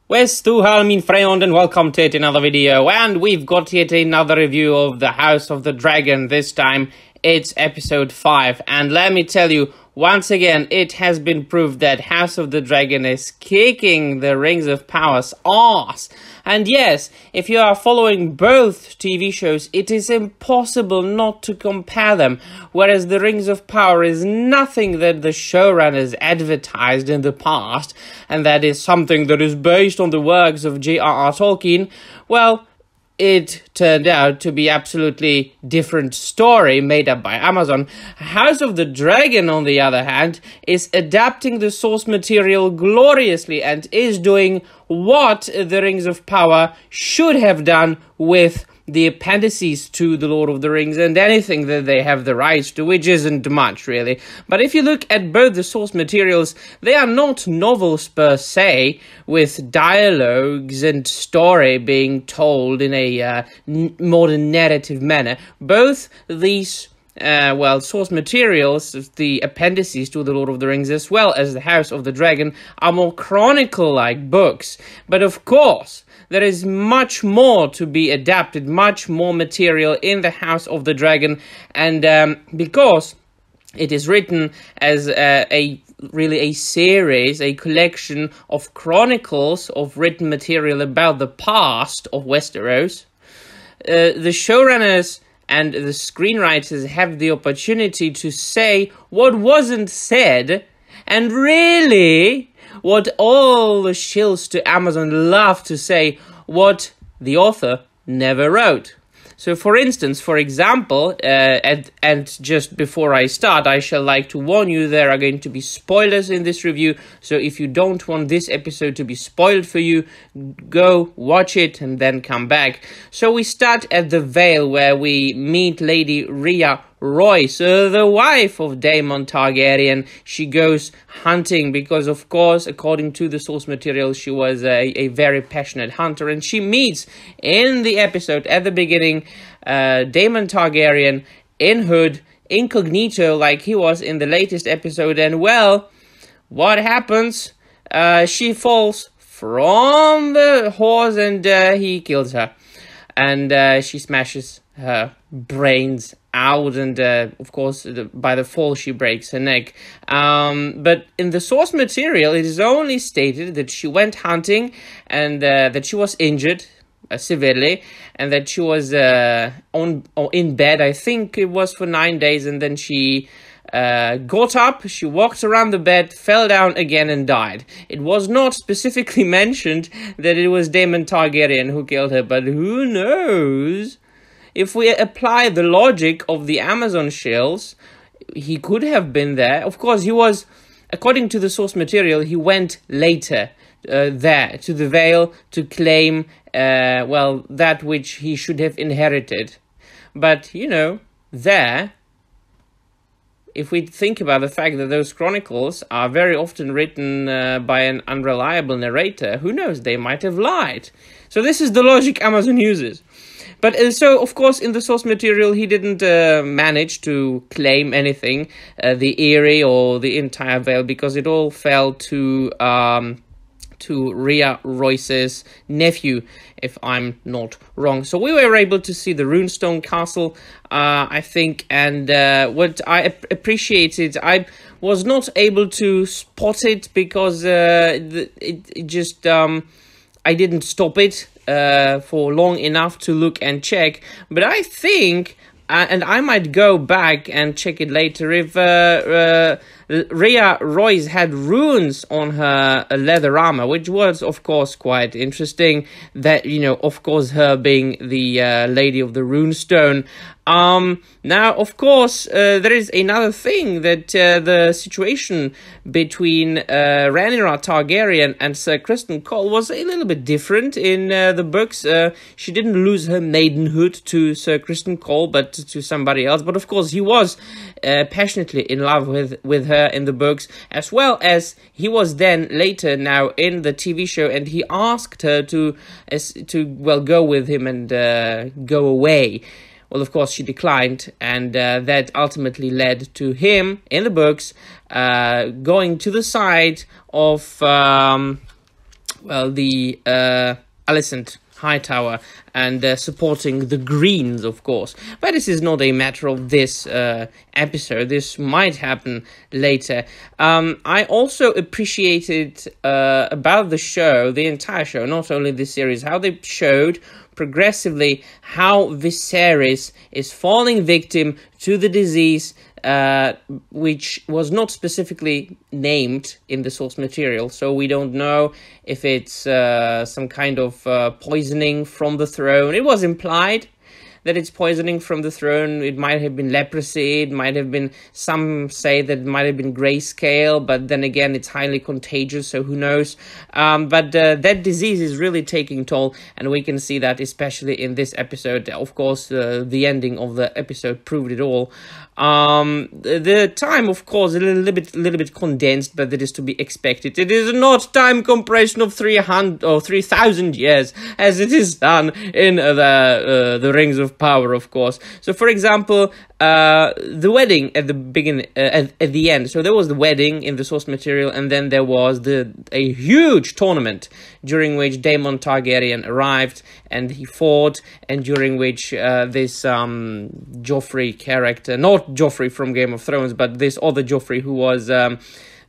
Where's du mein friend, and welcome to yet another video, and we've got yet another review of the House of the Dragon. This time it's episode 5, and let me tell you, once again, it has been proved that House of the Dragon is kicking the Rings of Power's ass. And yes, if you are following both TV shows, it is impossible not to compare them, whereas the Rings of Power is nothing that the showrunners advertised in the past, and that is something that is based on the works of J.R.R. Tolkien. Well, it turned out to be absolutely different story made up by Amazon. House of the Dragon, on the other hand, is adapting the source material gloriously and is doing what the Rings of Power should have done with the appendices to The Lord of the Rings and anything that they have the rights to, which isn't much, really. But if you look at both the source materials, they are not novels per se, with dialogues and story being told in a modern narrative manner. Both these source materials, the appendices to The Lord of the Rings, as well as the House of the Dragon, are more chronicle-like books. But of course, there is much more to be adapted, much more material in the House of the Dragon, and because it is written as a series, a collection of chronicles of written material about the past of Westeros, the showrunners and the screenwriters have the opportunity to say what wasn't said, and really what all the shills to Amazon love to say, what the author never wrote. So, for example, and just before I start, I shall like to warn you, there are going to be spoilers in this review, so if you don't want this episode to be spoiled for you, go watch it and then come back. So we start at the Vale, where we meet Lady Rhea Royce, the wife of Daemon Targaryen. She goes hunting because, of course, according to the source material, she was a very passionate hunter, and she meets in the episode at the beginning Daemon Targaryen in hood, incognito like he was in the latest episode, and well, what happens? She falls from the horse and he kills her, and she smashes her brains out, and of course by the fall she breaks her neck. But in the source material it is only stated that she went hunting and that she was injured severely, and that she was in bed, I think it was for 9 days, and then she got up, she walked around the bed, fell down again and died. It was not specifically mentioned that it was Daemon Targaryen who killed her, but who knows? If we apply the logic of the Amazon shills, he could have been there. Of course, he was, according to the source material, he went later there to the Vale to claim, that which he should have inherited. But, you know, there, if we think about the fact that those chronicles are very often written by an unreliable narrator, who knows, they might have lied. So this is the logic Amazon uses. But so, of course, in the source material, he didn't manage to claim anything, the Eyrie or the entire Vale, because it all fell to Rhea Royce's nephew, if I'm not wrong. So we were able to see the Runestone Castle, I think, and what I appreciated, I was not able to spot it because it just I didn't stop it for long enough to look and check, but I think, and I might go back and check it later, if Rhea Royce had runes on her leather armor, which was, of course, quite interesting. That, you know, of course, her being the Lady of the Runestone. Now, of course, there is another thing, that the situation between Rhaenyra Targaryen and Sir Criston Cole was a little bit different in the books. She didn't lose her maidenhood to Sir Criston Cole, but to somebody else. But of course, he was passionately in love with her in the books, as well as he was then later now in the TV show, and he asked her to go with him and go away. Well, of course, she declined, and that ultimately led to him, in the books, going to the side of well, the Alicent Hightower and supporting the Greens, of course. But this is not a matter of this episode. This might happen later. I also appreciated about the show, the entire show, not only this series, how they showed progressively how Viserys is falling victim to the disease, which was not specifically named in the source material, so we don't know if it's some kind of poisoning from the throne. It was implied that it's poisoning from the throne. It might have been leprosy, it might have been, some say that it might have been grayscale, but then again it's highly contagious, so who knows. But that disease is really taking toll, and we can see that especially in this episode. Of course, the ending of the episode proved it all. The time, of course, a little bit condensed, but that is to be expected. It is not time compression of 300 or 3,000 years as it is done in the Rings of Power, of course. So, for example, the wedding at the beginning, at the end. So there was the wedding in the source material, and then there was a huge tournament during which Daemon Targaryen arrived and he fought, and during which this Joffrey character, not Joffrey from Game of Thrones, but this other Joffrey who was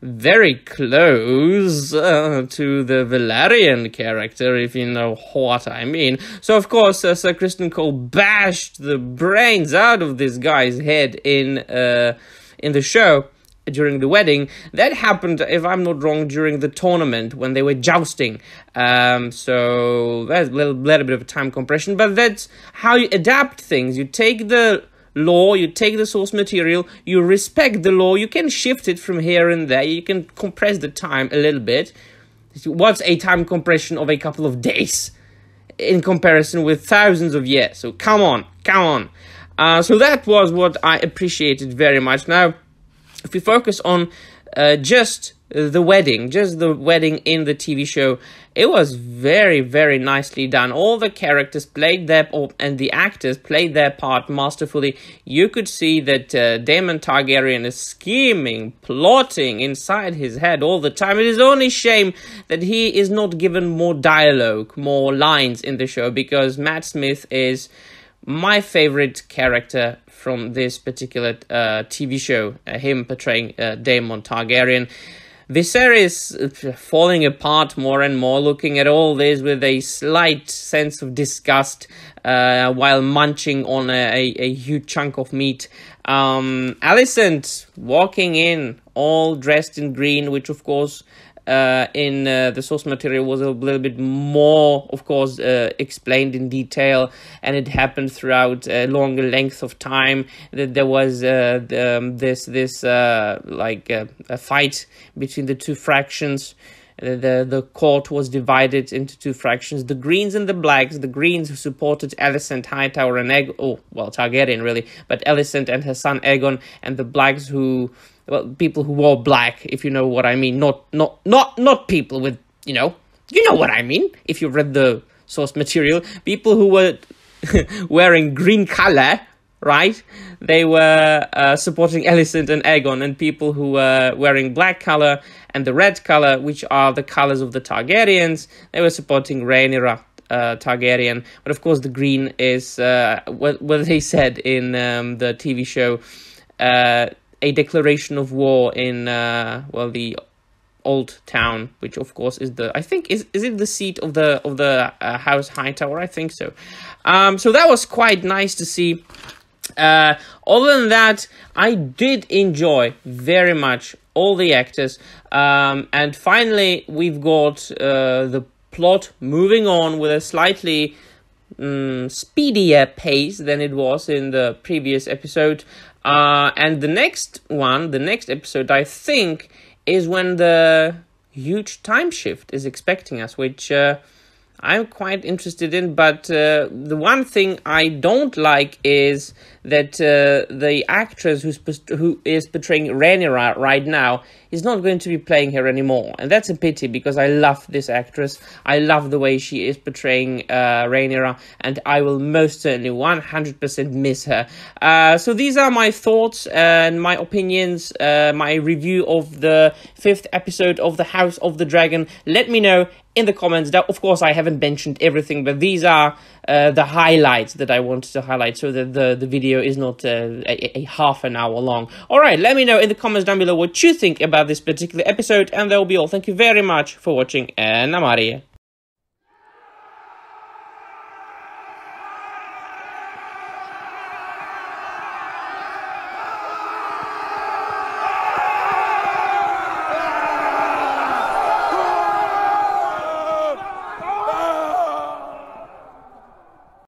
very close to the Velaryon character, if you know what I mean. So, of course, Sir Criston Cole bashed the brains out of this guy's head in the show during the wedding. That happened, if I'm not wrong, during the tournament when they were jousting. So that's a little bit of a time compression, but that's how you adapt things. You take the law, you take the source material, you respect the law, you can shift it from here and there, you can compress the time a little bit. What's a time compression of a couple of days in comparison with thousands of years? So come on. So that was what I appreciated very much. Now, if we focus on just the wedding in the TV show, it was very, very nicely done. All the characters played and the actors played their part masterfully. You could see that Daemon Targaryen is scheming, plotting inside his head all the time. It is only shame that he is not given more dialogue, more lines in the show, because Matt Smith is my favorite character from this particular TV show, him portraying Daemon Targaryen. Viserys falling apart more and more, looking at all this with a slight sense of disgust while munching on a huge chunk of meat. Alicent walking in, all dressed in green, which of course in the source material was a little bit more, of course, explained in detail, and it happened throughout a longer length of time. That there was a fight between the two fractions. The court was divided into two fractions: the Greens and the Blacks. The Greens who supported Alicent Hightower and Targaryen really, but Alicent and her son Aegon, and the Blacks who, well, people who wore black, if you know what I mean. Not people with, you know what I mean, if you read the source material. People who were wearing green color, right? They were supporting Alicent and Aegon, and people who were wearing black color and the red color, which are the colors of the Targaryens, they were supporting Rhaenyra Targaryen. But of course the green is what they said in the TV show, a declaration of war in the Old Town, which of course is is it the seat of the House Hightower? I think so. So that was quite nice to see. Other than that, I did enjoy very much all the actors, and finally we've got the plot moving on with a slightly speedier pace than it was in the previous episode. And the next episode, I think, is when the huge time shift is expecting us, which I'm quite interested in. But the one thing I don't like is that the actress who is portraying Rhaenyra right now is not going to be playing her anymore, and that's a pity because I love this actress. I love the way she is portraying Rhaenyra, and I will most certainly 100% miss her. So these are my thoughts and my opinions, my review of the 5th episode of the House of the Dragon. Let me know in the comments. That, of course, I haven't mentioned everything, but these are the highlights that I wanted to highlight, so that the video is not a half an hour long. All right, let me know in the comments down below what you think about this particular episode, and that will be all. Thank you very much for watching, and I'm out of here.